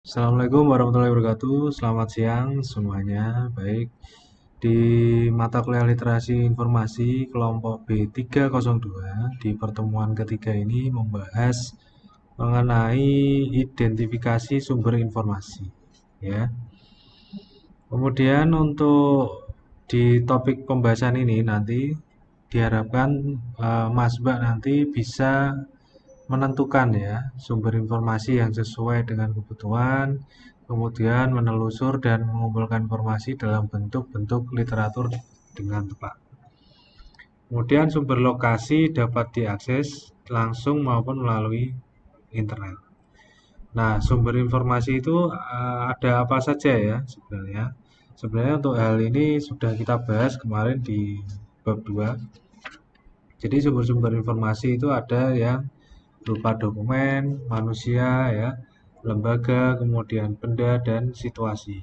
Assalamualaikum warahmatullahi wabarakatuh. Selamat siang semuanya. Baik, di mata kuliah literasi informasi kelompok B302 di pertemuan ketiga ini membahas mengenai identifikasi sumber informasi, ya. Kemudian untuk di topik pembahasan ini nanti diharapkan Mas Mbak nanti bisa menentukan ya sumber informasi yang sesuai dengan kebutuhan, kemudian menelusur dan mengumpulkan informasi dalam bentuk-bentuk literatur dengan tepat. Kemudian sumber lokasi dapat diakses langsung maupun melalui internet. Nah, sumber informasi itu ada apa saja ya sebenarnya? Sebenarnya untuk hal ini sudah kita bahas kemarin di bab 2. Jadi sumber-sumber informasi itu ada yang berupa dokumen, manusia, ya, lembaga, kemudian benda dan situasi.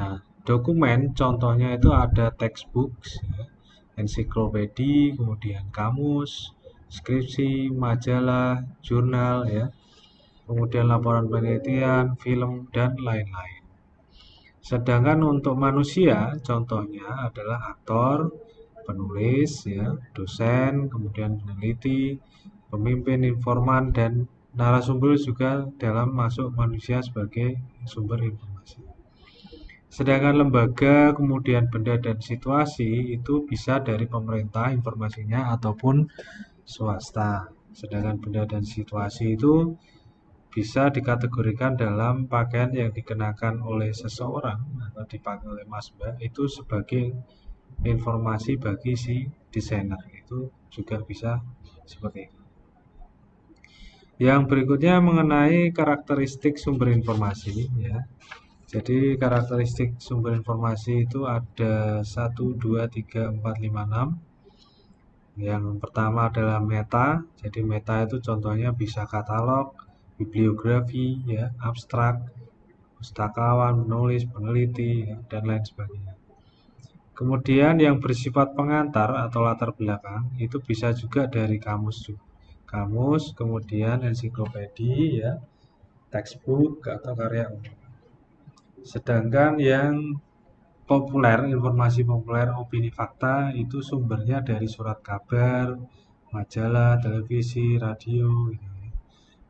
Nah, dokumen contohnya itu ada textbooks, ya, ensiklopedia, kemudian kamus, skripsi, majalah, jurnal, ya, kemudian laporan penelitian, film dan lain-lain. Sedangkan untuk manusia, contohnya adalah aktor, penulis, ya, dosen, kemudian peneliti, pemimpin, informan, dan narasumber juga dalam masuk manusia sebagai sumber informasi. Sedangkan lembaga, kemudian benda dan situasi itu bisa dari pemerintah informasinya ataupun swasta. Sedangkan benda dan situasi itu bisa dikategorikan dalam pakaian yang dikenakan oleh seseorang atau dipakai oleh Mas Mbak itu sebagai informasi bagi si desainer, itu juga bisa seperti itu. Yang berikutnya mengenai karakteristik sumber informasi, ya. Jadi karakteristik sumber informasi itu ada 1, 2, 3, 4, 5, 6. Yang pertama adalah meta. Jadi meta itu contohnya bisa katalog, bibliografi, ya, abstrak, pustakawan, penulis, peneliti, ya, dan lain sebagainya. Kemudian yang bersifat pengantar atau latar belakang itu bisa juga dari kamus, kemudian ensiklopedia, ya, textbook atau karya umum. Sedangkan yang populer, informasi populer, opini fakta itu sumbernya dari surat kabar, majalah, televisi, radio, gitu.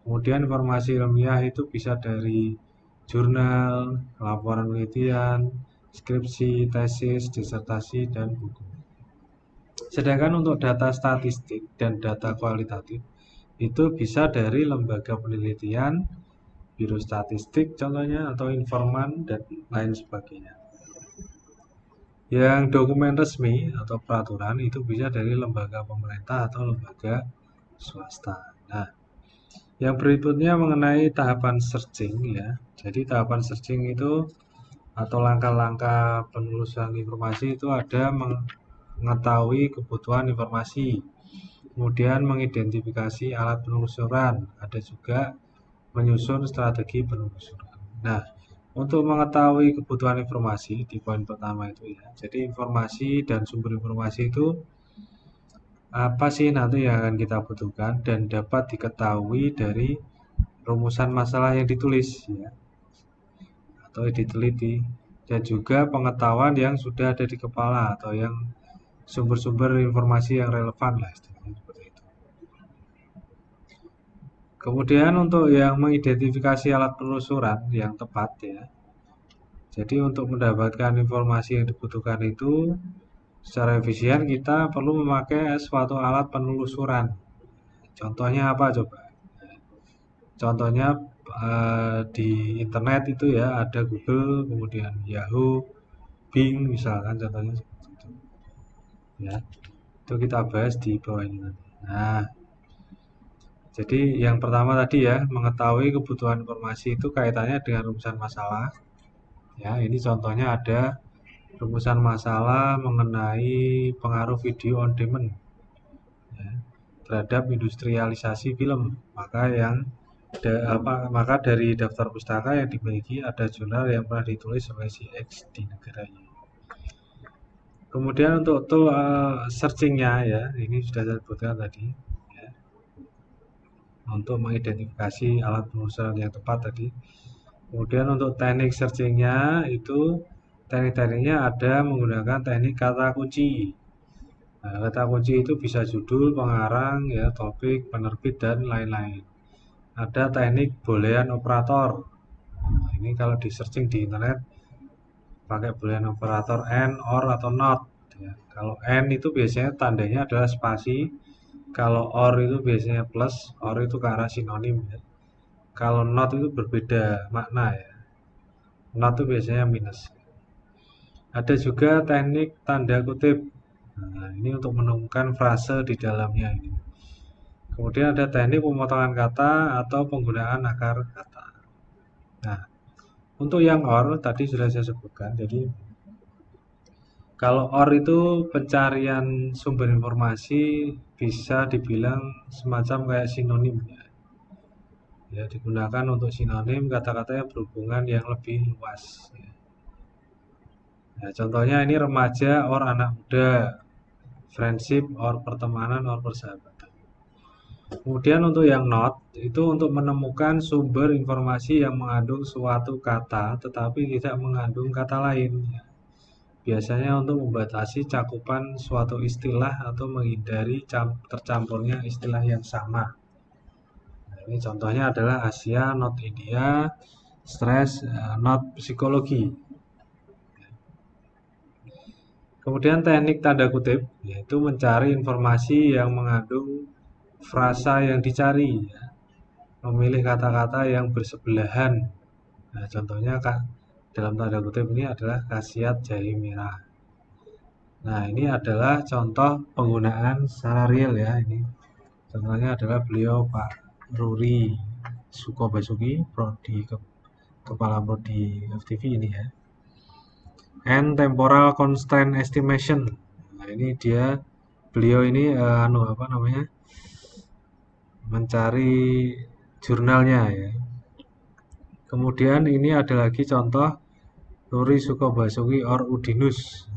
Kemudian informasi ilmiah itu bisa dari jurnal, laporan penelitian, skripsi, tesis, disertasi, dan buku. Sedangkan untuk data statistik dan data kualitatif itu bisa dari lembaga penelitian, biro statistik contohnya, atau informan, dan lain sebagainya. Yang dokumen resmi atau peraturan itu bisa dari lembaga pemerintah atau lembaga swasta. Nah, yang berikutnya mengenai tahapan searching, ya. Jadi tahapan searching itu atau langkah-langkah penelusuran informasi itu ada mengetahui kebutuhan informasi, kemudian mengidentifikasi alat penelusuran, ada juga menyusun strategi penelusuran. Nah, untuk mengetahui kebutuhan informasi di poin pertama itu, ya. Jadi informasi dan sumber informasi itu apa sih nanti yang akan kita butuhkan dan dapat diketahui dari rumusan masalah yang ditulis, ya, atau diteliti, dan juga pengetahuan yang sudah ada di kepala atau yang sumber-sumber informasi yang relevan lah istilahnya seperti itu. Kemudian untuk yang mengidentifikasi alat penelusuran yang tepat, ya. Jadi untuk mendapatkan informasi yang dibutuhkan itu secara efisien kita perlu memakai suatu alat penelusuran. Contohnya apa coba? Contohnya di internet itu ya ada Google, kemudian Yahoo, Bing misalkan contohnya seperti itu. Ya, itu kita bahas di bawah ini nanti. Nah, jadi yang pertama tadi ya, mengetahui kebutuhan informasi itu kaitannya dengan rumusan masalah. Ya, ini contohnya ada rumusan masalah mengenai pengaruh video on demand, ya, terhadap industrialisasi film. Maka dari daftar pustaka yang dimiliki ada jurnal yang pernah ditulis oleh si X di negara Y. Kemudian untuk tool searchingnya, ya, ini sudah saya sebutkan tadi, ya, untuk mengidentifikasi alat penelusuran yang tepat tadi. Kemudian untuk teknik searchingnya itu teknik-tekniknya ada menggunakan teknik kata kunci. Nah, kata kunci itu bisa judul, pengarang, ya, topik, penerbit, dan lain-lain. Ada teknik boolean operator. Nah, ini kalau di searching di internet pakai boolean operator and, or, atau not. Ya. Kalau and itu biasanya tandanya adalah spasi. Kalau or itu biasanya plus, or itu ke arah sinonim. Ya. Kalau not itu berbeda makna ya. Not itu biasanya minus. Ada juga teknik tanda kutip. Nah, ini untuk menemukan frase di dalamnya ini. Kemudian ada teknik pemotongan kata atau penggunaan akar kata. Nah, untuk yang or tadi sudah saya sebutkan. Jadi kalau or itu pencarian sumber informasi bisa dibilang semacam kayak sinonim ya. Ya, digunakan untuk sinonim kata-kata yang berhubungan yang lebih luas. Ya. Nah, contohnya ini remaja or anak muda, friendship or pertemanan or persahabatan. Kemudian untuk yang not, itu untuk menemukan sumber informasi yang mengandung suatu kata tetapi tidak mengandung kata lain. Biasanya untuk membatasi cakupan suatu istilah atau menghindari tercampurnya istilah yang sama. Nah, ini contohnya adalah Asia, not India, stress, not psikologi. Kemudian teknik tanda kutip, yaitu mencari informasi yang mengandung frasa yang dicari, ya. Memilih kata-kata yang bersebelahan. Nah, contohnya dalam tanda kutip ini adalah khasiat jahe merah. Nah, ini adalah contoh penggunaan secara real ya. Ini contohnya adalah beliau Pak Ruri Sukobasuki, Kepala Prodi FTV ini ya. And temporal constraint estimation. Nah, ini beliau ini mencari jurnalnya ya. Kemudian ini ada lagi contoh Ruri Sukobasuki or Udinus.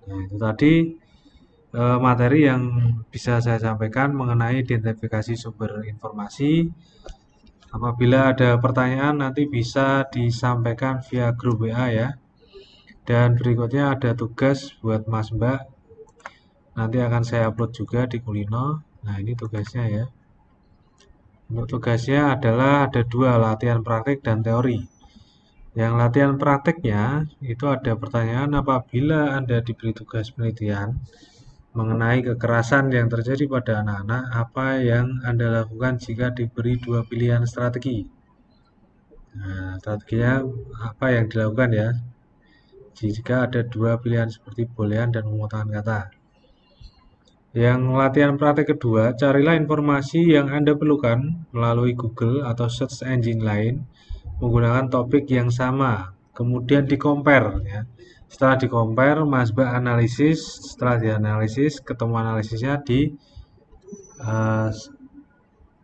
Nah, itu tadi materi yang bisa saya sampaikan mengenai identifikasi sumber informasi. Apabila ada pertanyaan nanti bisa disampaikan via grup WA ya. Dan berikutnya ada tugas buat Mas Mbak. Nanti akan saya upload juga di Kulino. Nah, ini tugasnya ya. Untuk tugasnya adalah ada 2, latihan praktik dan teori. Yang latihan praktiknya itu ada pertanyaan apabila Anda diberi tugas penelitian mengenai kekerasan yang terjadi pada anak-anak, apa yang Anda lakukan jika diberi 2 pilihan strategi? Nah, strateginya apa yang dilakukan ya? Jika ada 2 pilihan seperti boolean dan pemotongan kata. Yang latihan praktik kedua, carilah informasi yang Anda perlukan melalui Google atau search engine lain menggunakan topik yang sama. Kemudian di-compare ya. Setelah di-compare, Mas Mbak analisis. Setelah dianalisis, ketemu analisisnya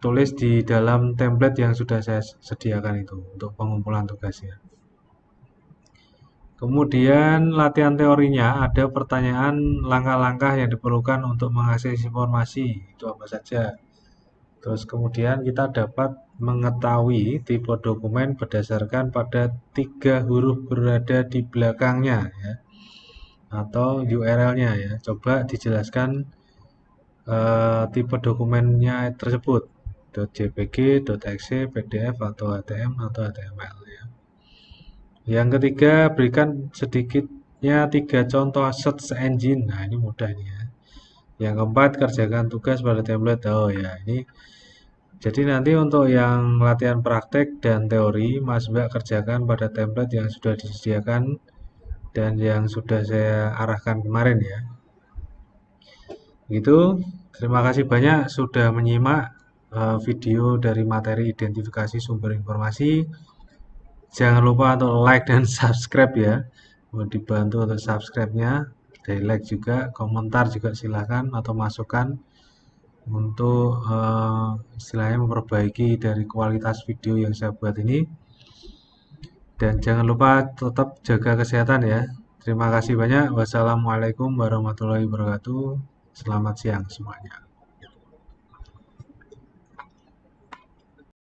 tulis di dalam template yang sudah saya sediakan itu untuk pengumpulan tugasnya. Kemudian latihan teorinya ada pertanyaan langkah-langkah yang diperlukan untuk mengakses informasi. Itu apa saja. Terus kemudian kita dapat mengetahui tipe dokumen berdasarkan pada 3 huruf berada di belakangnya ya. Atau URL-nya ya. Coba dijelaskan tipe dokumennya tersebut. .jpg, .exe, PDF atau HTML atau HTML ya. Yang ketiga, berikan sedikitnya 3 contoh search engine. Nah, ini mudah nih ya. Yang keempat, kerjakan tugas pada template. Oh ya, ini jadi nanti untuk yang latihan praktek dan teori, Mas Mbak kerjakan pada template yang sudah disediakan dan yang sudah saya arahkan kemarin ya. Gitu. Terima kasih banyak sudah menyimak video dari materi identifikasi sumber informasi. Jangan lupa untuk like dan subscribe ya. Mau dibantu untuk subscribe-nya, dari like juga, komentar juga silahkan atau masukan untuk istilahnya memperbaiki dari kualitas video yang saya buat ini. Dan jangan lupa tetap jaga kesehatan ya. Terima kasih banyak. Wassalamualaikum warahmatullahi wabarakatuh. Selamat siang semuanya.